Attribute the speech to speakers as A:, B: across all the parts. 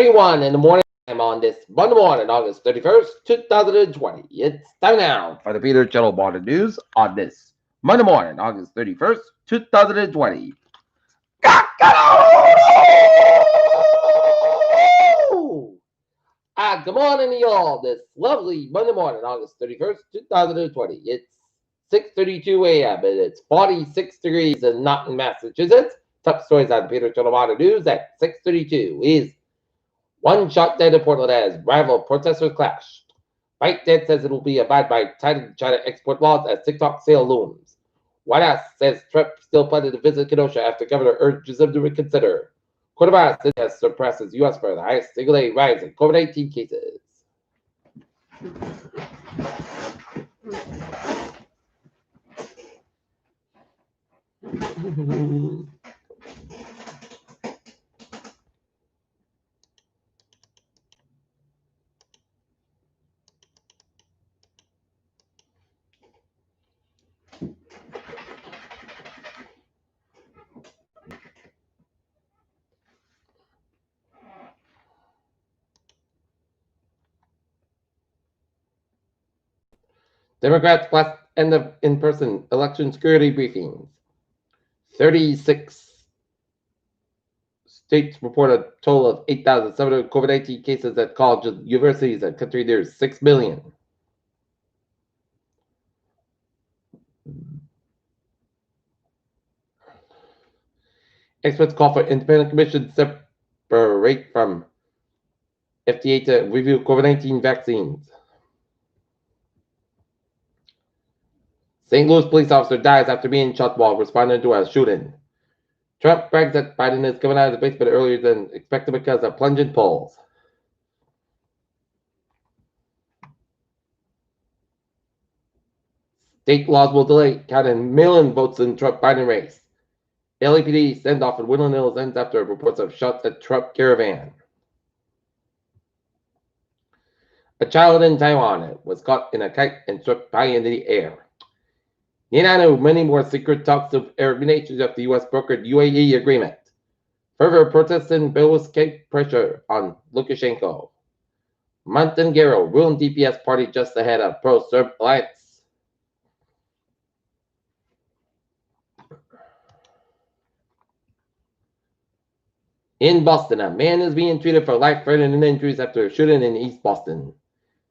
A: 6:31 in the morning. I'm on this Monday morning, August 31st, 2020. It's time now for the Peter Channel Morning News on this Monday morning, August 31st, 2020. Good morning to y'all. This lovely Monday morning, August 31st, 2020. It's 6:32 a.m. and it's 46 degrees in Naughton, Massachusetts. Top stories on the Peter Channel Morning News at 6:32 is one shot dead in Portland as rival protesters clash. ByteDance says it will be abide by tightened China export laws as TikTok sale looms. White House says Trump still planning to visit Kenosha after governor urges him to reconsider. Coronavirus has surpasses U.S. for the highest single-day rise in COVID-19 cases. Democrats plus end of in-person election security briefings. 36 states report a total of 8,700 COVID-19 cases at colleges and universities and country near 6 million. Experts call for independent commission separate from FDA to review COVID-19 vaccines. St. Louis police officer dies after being shot while responding to a shooting. Trump brags that Biden is coming out of the basement earlier than expected because of plunging polls. State laws will delay counting mail-in votes in Trump-Biden race. LAPD send-off in Woodland Hills ends after reports of shots at Trump caravan. A child in Taiwan was caught in a kite and swept high into the air. Netanyahu many more secret talks of Arab nations after the U.S. brokered UAE agreement. Further protests in Belarus keep pressure on Lukashenko. Montenegro ruined DPS party just ahead of pro-Serb alliance. In Boston, a man is being treated for life-threatening injuries after a shooting in East Boston.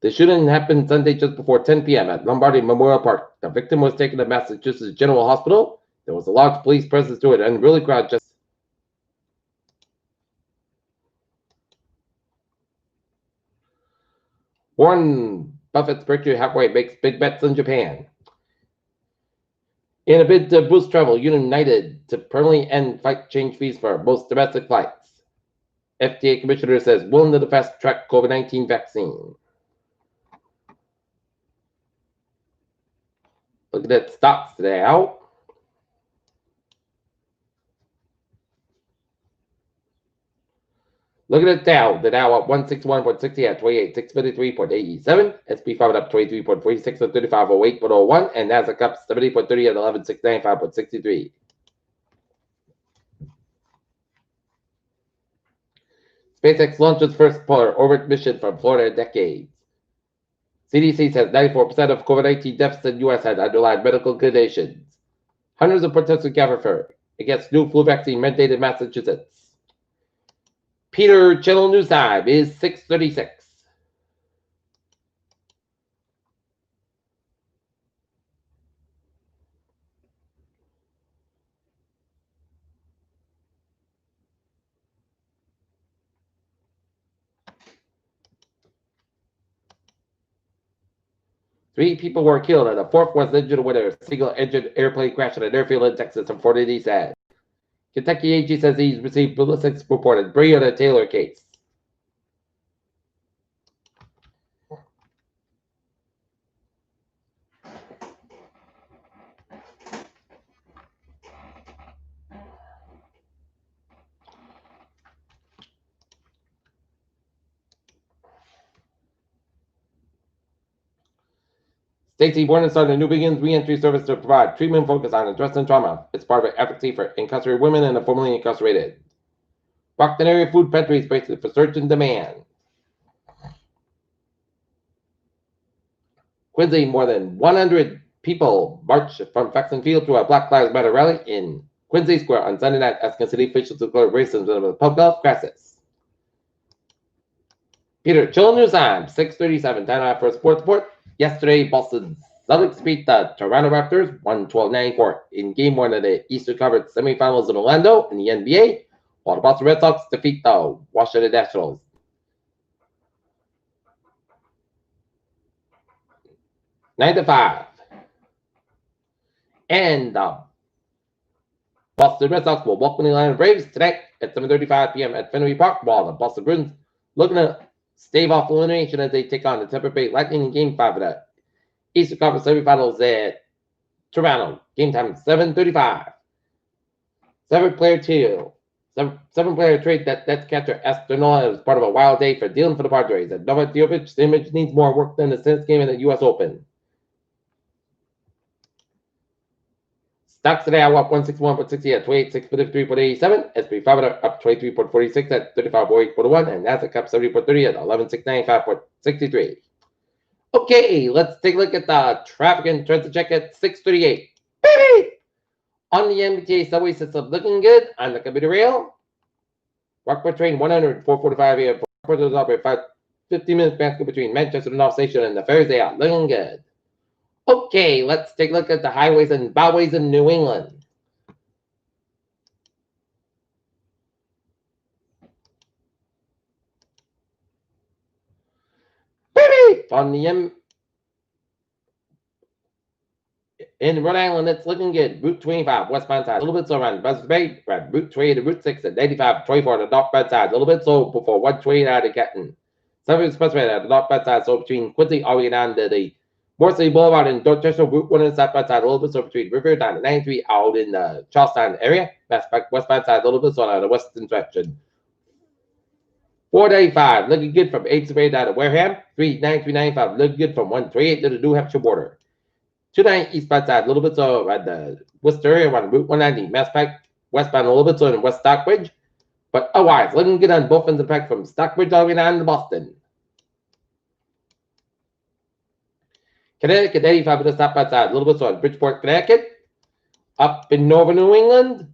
A: The shooting happened Sunday just before 10 p.m. at Lombardy Memorial Park. The victim was taken to Massachusetts General Hospital. There was a large police presence to it and really crowd just. Warren Buffett's Berkshire Hathaway makes big bets on Japan. In a bid to boost travel, United to permanently end flight change fees for most domestic flights. FDA commissioner says willing to fast-track COVID-19 vaccine. Looking at stocks today out. Looking at Dow, the Dow up 161.60 at 28,653.87. SP 5 up 23.46 at 3508.01, and Nasdaq up 70.30 at 11,695.63. SpaceX launches first polar orbit mission from Florida in decades. CDC says 94% of COVID-19 deaths in the U.S. had underlying medical conditions. Hundreds of protesters gathered against new flu vaccine mandate in Massachusetts. Peter Channel News Time is 6:36. Three people were killed and a fourth was injured when a single-engine airplane crashed at an airfield in Texas on Friday, said. Kentucky AG says he's received ballistics report in Breonna Taylor case. Stacey Warren started a new Wiggins reentry service to provide treatment focused on addressing trauma. It's part of an advocacy for incarcerated women and the formerly incarcerated. Brockton area food pantries bracelet for surge in demand. Quincy, more than 100 people marched from Faxon Field to a Black Lives Matter rally in Quincy Square on Sunday night, asking city officials to declare racism in the public health crisis. Peter, Chill News Time, 6:37, time out for a sports report. Yesterday, Boston Celtics beat the Toronto Raptors 112-94 in Game 1 of the Eastern Conference semifinals in Orlando in the NBA, while the Boston Red Sox defeat the Washington Nationals 9-5. And the Boston Red Sox will welcome the Atlanta Braves tonight at 7:35 p.m. at Fenway Park, while the Boston Bruins looking to stave off elimination as they take on the Tampa Bay Lightning in Game 5 of the Eastern Conference semifinals at Toronto. Game time 7:35. Seven-player trade that catcher Espinola is part of a wild day for dealing for the Padres. And Novak Djokovic's image needs more work than the tennis game in the U.S. Open. Stocks today I walk 161.60 at 28,653.87. SP 500 up 23.46 at 35.41, and Nasdaq up 70.30 at 11,695.63. Okay, let's take a look at the traffic and transit check at 6:38. Baby! On the MBTA subway system, looking good. On the commuter rail, Rockport train 100, 4:45 a.m. Rockport is operate 50 minutes basket between Manchester and North Station, and the ferries they are looking good. Okay, let's take a look at the highways and byways in New England. Baby! On the in Rhode Island, it's looking good. Route 25, westbound side, a little bit slow around Buzzards Bay, Route 28 to Route 6 at 95, 24 on the northbound side, a little bit slow before 128 out of Canton. Southern Expressway at the northbound side, so between Quincy all the way down to the Morsley Boulevard and Dorchester, Route 1 on the southbound side, a little bit slow between River down to 93 out in the Charlestown area. Westbound side, a little bit slow on the western direction. 495, looking good from 8th Way down to Wareham. 39395, looking good from 138 to the New Hampshire border. 29 eastbound side, a little bit slow at the Worcester area on Route 190. Mass Pike westbound, a little bit slow in West Stockbridge. But otherwise, looking good on both ends of the pack from Stockbridge all the way down to Boston. Connecticut 85 with the southbound side, a little bit slow in Bridgeport, Connecticut. Up in northern New England,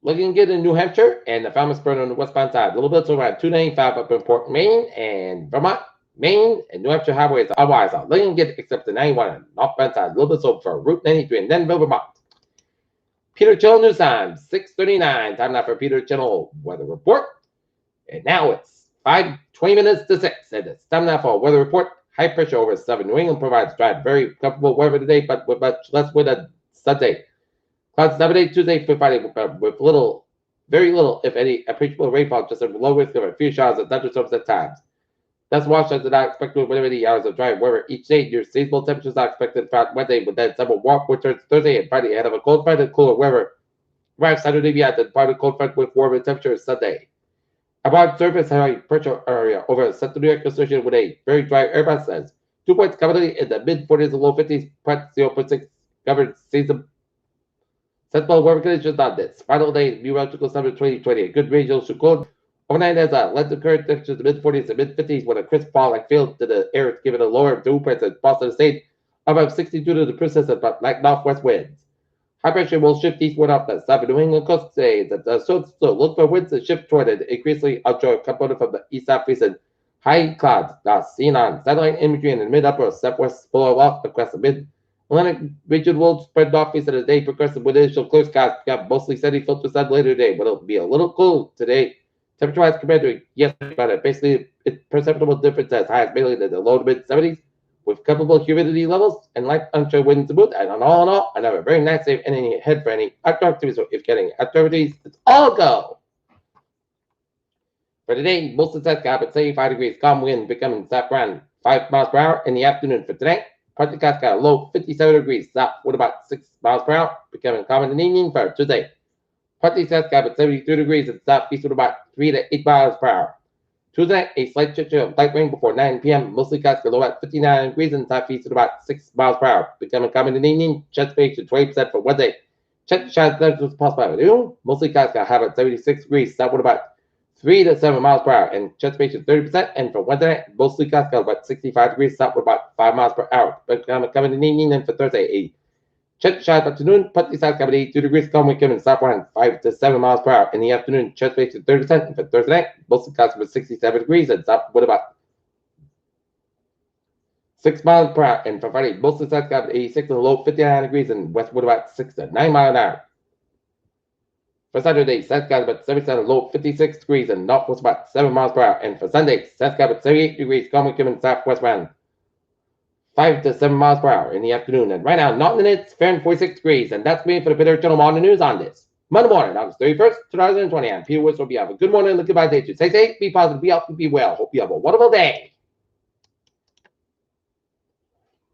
A: looking good in New Hampshire, and the Falmouth-Burn on the westbound side, a little bit slow around 295 up in Portland, Maine, and Vermont, Maine, and New Hampshire highways otherwise are looking good except the 91 on the northbound side, a little bit slow for Route 93 in Denville, Vermont. Peter Channel News Time, 6:39. Time now for Peter Channel Weather Report. And now it's 5:20 minutes to 6, and it's time now for a weather report. High pressure over southern New England provides dry, very comfortable weather today, but with much less wind on Sunday. Clouds Saturday, Tuesday, Friday with little, very little, if any, appreciable rainfall, just a low risk of a few showers and thunderstorms at times. That's washouts are not expected within the hours of dry weather each day. Your seasonal temperatures are expected throughout Wednesday, with then several warm returns Thursday and Friday ahead of a cold front and cooler weather. Arrive Saturday beyond the part of cold front with warmer temperatures Sunday. A broad surface high pressure area over Central New York associated with a very dry air mass says 2 points commonly in the mid 40s and low 50s, 0.6 covered season. Sensible weather conditions on this final day, meteorological summer 2020. A good range of cold. Overnight has a less than current temperatures in the mid 40s and mid 50s with a crisp fall like feel to the air, is given a lower dew point at Boston State, above 62 to the persistent but like northwest winds. High pressure will shift eastward off the southern New England coast today. So look for winds to shift toward an increasingly outshore component from the east southeastern high clouds now seen on satellite imagery in the mid upper southwest blow off across the mid Atlantic region will spread northeast as the day progresses with initial clear skies become mostly steady filter sun later today, but it'll be a little cool today. Temperature-wise compared to yesterday, but basically it's perceptible difference as high as mainly in the low to mid 70s. With comfortable humidity levels and light onshore winds to boot, and all in all, another very nice day ending ahead for any outdoor activities. So if getting outdoor activities, it's all go. For today, most of the sky at 75 degrees, calm wind becoming south around 5 miles per hour in the afternoon. For tonight, partly got a low 57 degrees, south with about 6 miles per hour, becoming calm in the evening for Tuesday. Partly south at 73 degrees and southeast with about 3 to 8 miles per hour. Tuesday, a slight chance of light rain before 9 p.m. Mostly clouds low at 59 degrees and southeast at about 6 miles per hour. Becoming common in the evening, chance of 20% for Wednesday. Check the shot was possible at noon. Mostly clouds got high about 76 degrees. That would about 3 to 7 miles per hour. And chance 30%. And for Wednesday, mostly clouds got about 65 degrees. That would about 5 miles per hour. But coming in the evening and for Thursday, a check the shot afternoon. Partly clouds got about 82 degrees. Coming in south around 5 to 7 miles per hour. In the afternoon, chance 30%. And for Thursday night, mostly clouds about 67 degrees. And south would about 6 miles per hour. And for Friday, mostly clouds got about 86 and low 59 degrees. And west would about 6 to 9 miles an hour. For Saturday, South got about 77, low 56 degrees, and north was about 7 miles per hour. And for Sunday, South got about 78 degrees, coming in southwest around 5 to 7 miles per hour in the afternoon. And right now, Norton, it's Fahrenheit 46 degrees. And that's me for the Peter Channel Morning News on this Monday morning, August 31st, 2020. I'm Peter Woods. Hope you have a good morning and a goodbye day. Stay safe, be positive, be healthy, be well. Hope you have a wonderful day.